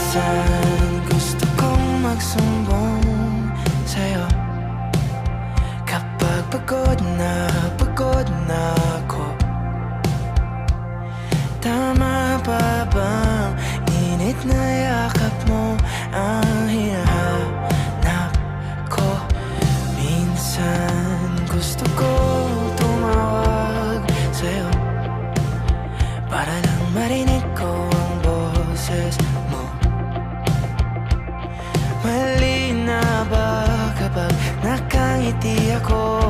Minsan gusto kong magsumbong sa'yo kapag pagod na ako. Tama pa bang init na yakap mo ang hinahanap ko? Minsan gusto ko tumawag sa'yo para lang marinig ko ang boses mo. Mali na ba kapag nakangiti ako?